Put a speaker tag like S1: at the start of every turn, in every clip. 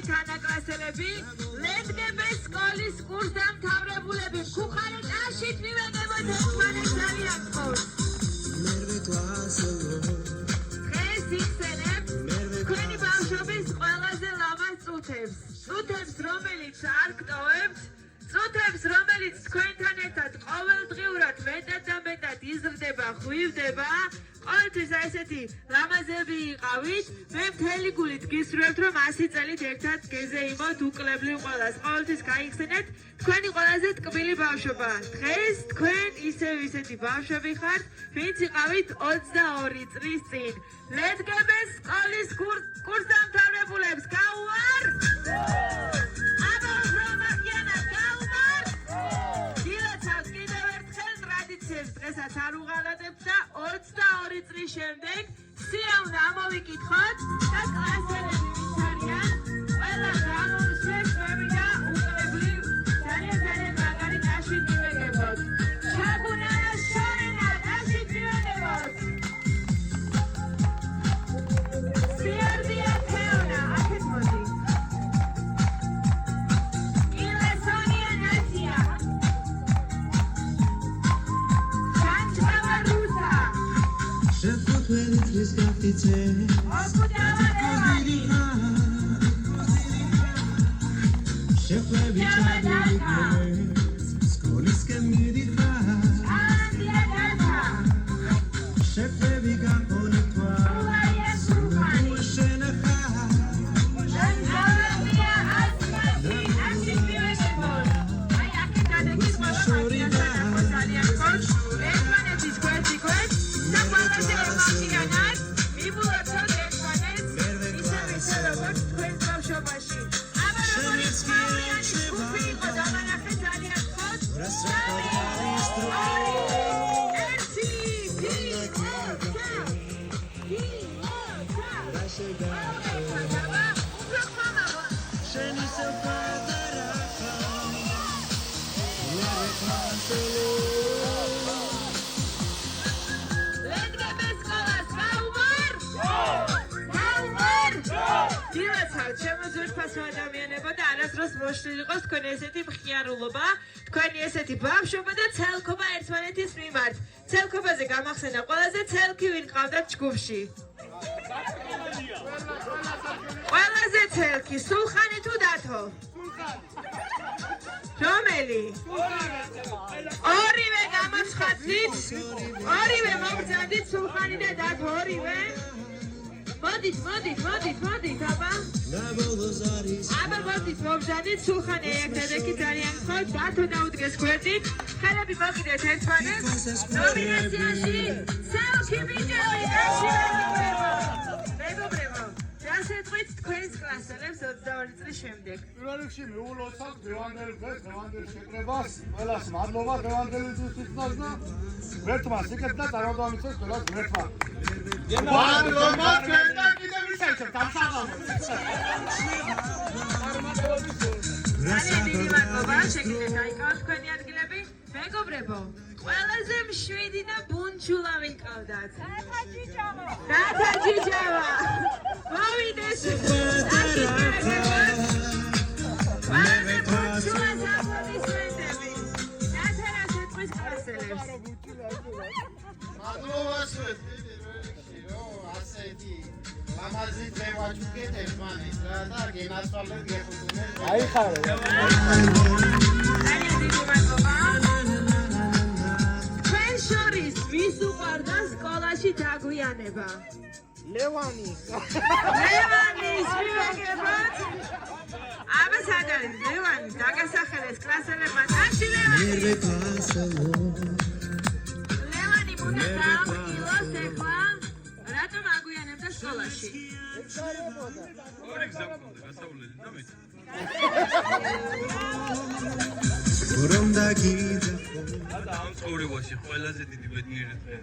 S1: თანაკლასელები, ლეთგებეს სკოლის კურსდამთავრებულები, ხუხარეთაშით მივეგებოთ ერთმანეთს ძალიან გყავს. დღეს იხსენებ თქვენი ბავშვობის ყველაზე ლამაზ წუთებს, რომელიც არ გტოვებთ, წუთებს, რომელიც თქვენთან ერთად ყოველდღიურად მეტად და მეტად იზრდება, ხვივდება, ყოველთვის ესეთი ლამაზები იყავით, მე მთელი გულით გისურვებთ, რომ 100 წელით ერთად გეზეიმოთ უკლებლივ ყველას. ყოველთვის გაიხსენეთ თქვენი ყველაზე ტკბილი ბავშვობა. დღეს თქვენ ისევ ისეთი ბავშვები ხართ, ვინც იყავით 22 წლის წინ. ლეთგებეს სკოლის კურსდამთავრებულებს გაუვარ! დღესაც არ უღალატებთ და 22 წლის შემდეგ სიამოვნო ამოვიკითხოთ და კლასელები ვინც არიან, ყველა გამოუსვეს ხვები და უკლებლივ ძალიან მაგარი დაშით მივეგებოთ. ჩაგუნაა შორენა დაშით მივეგებოთ. სიარდია თეონა, აქეთ მოდი. ილესონია ნაცია. თქვენი ესეთი მხიარულობა, თქვენი ესეთი ბავშვობა და ცელქობა ერთმანეთის მიმართ. ცელქობაზე გამახსენა ყველაზე ცელქი ვინ ყავდათ ჯგუფში? ყველაზე ცელქი, სულხანი თუ დათო? რომელი? ორივე გამოცხადდით? ორივე მოგზავნით სულხანი და დათო ორივე? მოდით, აბა. აბა მოდით, მოგზავნით სულხანი ერთადერთი ძალიან გხოთ, დათო დაუდგეს გვერდით, ხელები მოგიდეთ ერთმანეთს, ნომინაციაში ცელქი ბიჭები მეგობრებო, რას ეთქვით თქვენს კლასელებს 22 წლის შემდეგ?
S2: პირველ რიგში მიულოცავთ დღევანდელ დღეს, დღევანდელ შეკრებას, ყველას მადლობა დღევანდელი წუთისთვის და ღმერთმა სიკეთე და წარმოდამისცეს ყველას ღმერთმა. მადლობა თქვენ და კიდევ ვისაუბრებთ ამ საღამოს.
S1: ძალიან დიდი მადლობა, შეგიძლიათ დაიკავოთ თქვენი ადგილები. მეგობრებო, ყველაზე მშვიდი და ბუნჩულავი ყავდათ. რათა ჯიჯავა. მოვიდეს. ყველაზე ბუნჩულას აპლოდისმენტები. რათა რას ეთქვის კლასელებს.
S3: მადლობა ასეთი ლამაზი დღე ვაჩუქეთ ერთმანეთს რა და გენასწავლეთ გეხუთუნეთ.
S2: აიხარო.
S1: ძალიან დიდი მადლობა. ჩვენ შორის ვის უყვარდა სკოლაში დაგვიანება?
S2: ლევანი.
S1: ლევანის მივეგებოთ. აბა სად არის ლევანი? დაგასახელეს კლასელებმა ტანში ლევანი. ლევანი უნდა დავყილოს ეხლა. რატომ აგვიანებდა სკოლაში?
S4: ორი გზა მქონდა გასავლელი და მეც. და ამ ცხოვრებაში ყველაზე დიდი ბედნიერი დღე.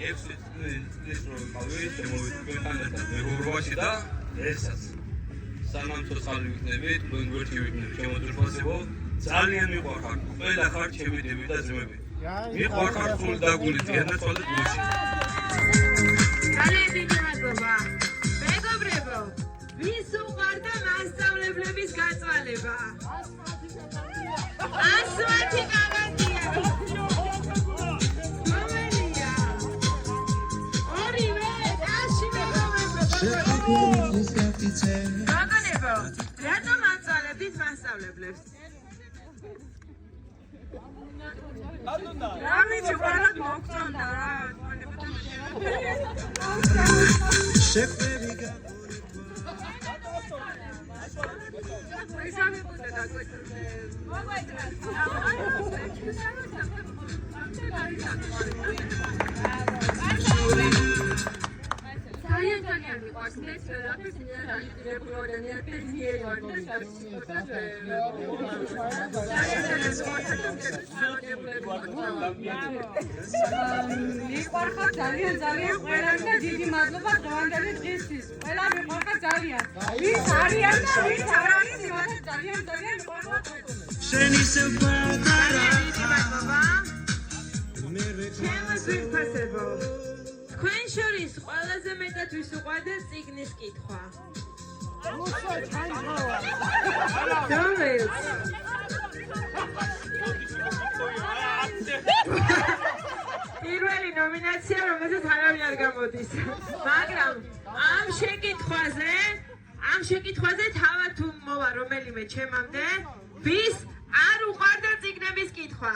S4: 6 წლის რომ მოვიდეთ შემოვიდეთ მეგობრობაში და ესაც სანამ ცოცხალი ვიქნებით, გვერდში ვიქნებით, შემოძრფასებო, ძალიან მიყვარხარ, ყველა ხარ ჩემი დები და ძმები. მიყვარხარ სულ დაგული ძიანაცვალეთ გულში.
S1: ძალიან დიდი მადლობა. მეგობრებო, ვის უყვარდა მასწავლებლების გაწვალება? 100 კარატია. მომენია. ორივე დაში მეგობრებო. გოგონებო, რატომ აწვალებთ მასწავლებლებს? რამით უყაროთ მოგწონდა რა. ძალიან მიყვარს ეს რაფერს ნიადაგირებულოდან ერთად მიეღარ და
S5: მიყვარხარ ძალიან ყველამ და დიდი მადლობა დღევანდელი დღისთვის. ყველა მიყვარხარ ძალიან. ვის არიან და ვის არ არის იმათ ძალიან მიყვარხარ.
S1: შენი სიყვარული მადლობა. ჩემს ვიფასებო. თქვენ შორის ყველაზე მეტად ვის უყვარდა წიგნის კითხვა? რომელს? პირველი ნომინაცია, რომელზეც არავინ არ გამოდის. მაგრამ ამ შეკითხვაზე თავად თუ მოვა რომელიმე ჩემამდე, ვის არ უყვარდა წიგნების კითხვა?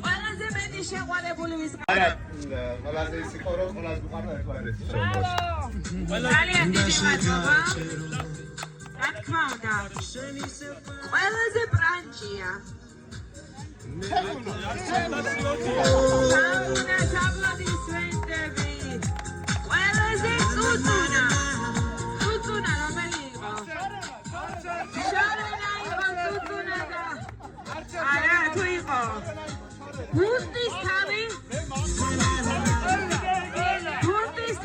S1: ყველაზე მეტი შეყვარებული ვის ყავდა?
S3: ყველაზე სიყვარო, ყველაზე უყვარდა ერთმანეთს.
S1: ძალიან დიდი მადლობა. რა თქმა უნდა. ყველაზე პრანჭია. აპლოდისმენტები. ყველაზე წუწუნა რომელი იყო? შარენა იყო წუწუნა და არა თუ იყო ბურტის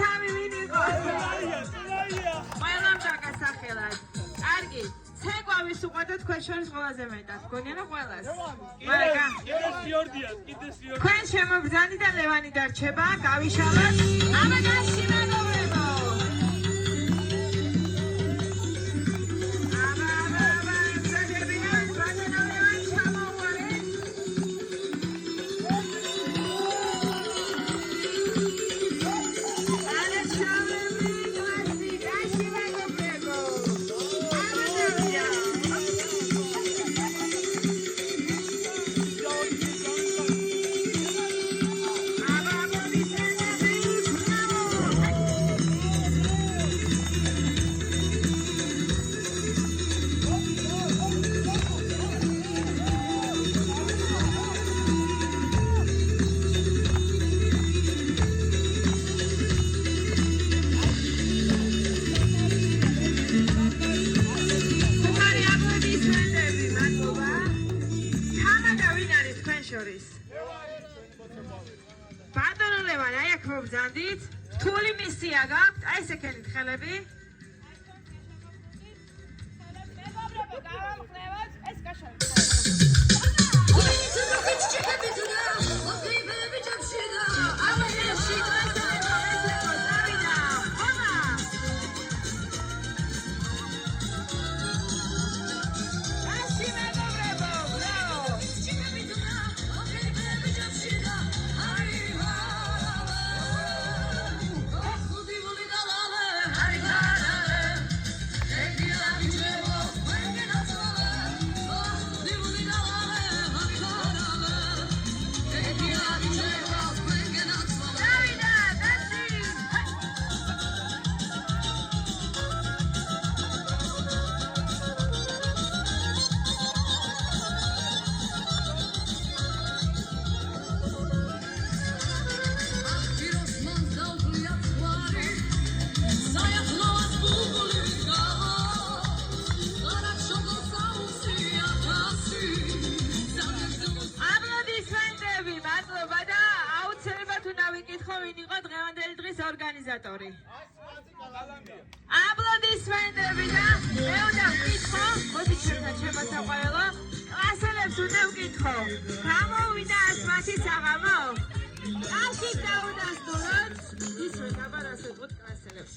S1: თავი ვინ იყო? ყველამ დაგასახელად. კარგი, ცეკვა ვის უყვარდა თქვენ შორის ყველაზე მეტად? გონია რა ყველას? მაგრამ თქვენ შემობრძანით და ლევანი დარჩება, გავიშალოთ. ამაგაში მეგობრებო. ბატონო ლევან, აი აქ მობრძანდით, რთული მისია გაქვთ, აი ესე ქენით ხელები.
S5: მეგობრებო, გავამხნევოთ ეს კაშარი.
S1: უნდა ვიკითხო, ვინ იყო დღევანდელი დღის ორგანიზატორი. აპლოდისმენტები და მე უნდა ვკითხო, მოდი ჩვენთან შემოსაყვანო, კლასელებს უნდა ვკითხო, გამოვიდა ასმათი საღამო? კაში დაუდასტუროთ, ისვე დაბარასებოთ კლასელებს.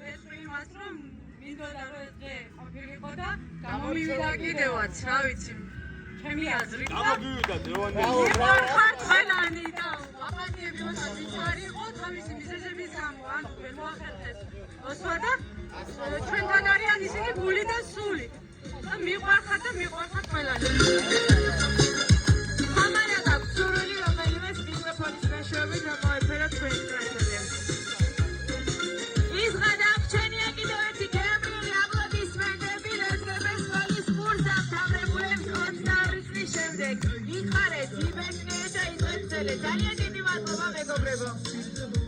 S5: ვეთქვი იმას, რომ მინდოდა რომ ეს დღე ყოფილიყო და გამომივიდა კიდევაც, რა ვიცი. ჩემი აზრით და
S2: გამოვიდა დევანდელი.
S5: მიყვარხართ ყველანი და აპატიები მოსაძიც არ იყო თავისი მიზეზების გამო, ანუ ვერ მოახერხეს ოსვა და ჩვენთან არიან ისინი გული და სული და მიყვარხართ ყველანი.
S1: ამარა გაქვს სურვილი რომელიმეს მიკროფონის მეშვეობით რომ მოეფეროთ ჩვენი კლასელებს. ის გადაგვჩენია კიდევ ერთი გემრიელი აპლოდისმენტები რეზერვეს სკოლის კურსს დამთავრებულებს 22 წლის შემდეგ. იხარეთ, იბედნიეთ და იწყეთ ძელე. ძალიან დიდი მადლობა მეგობრებო.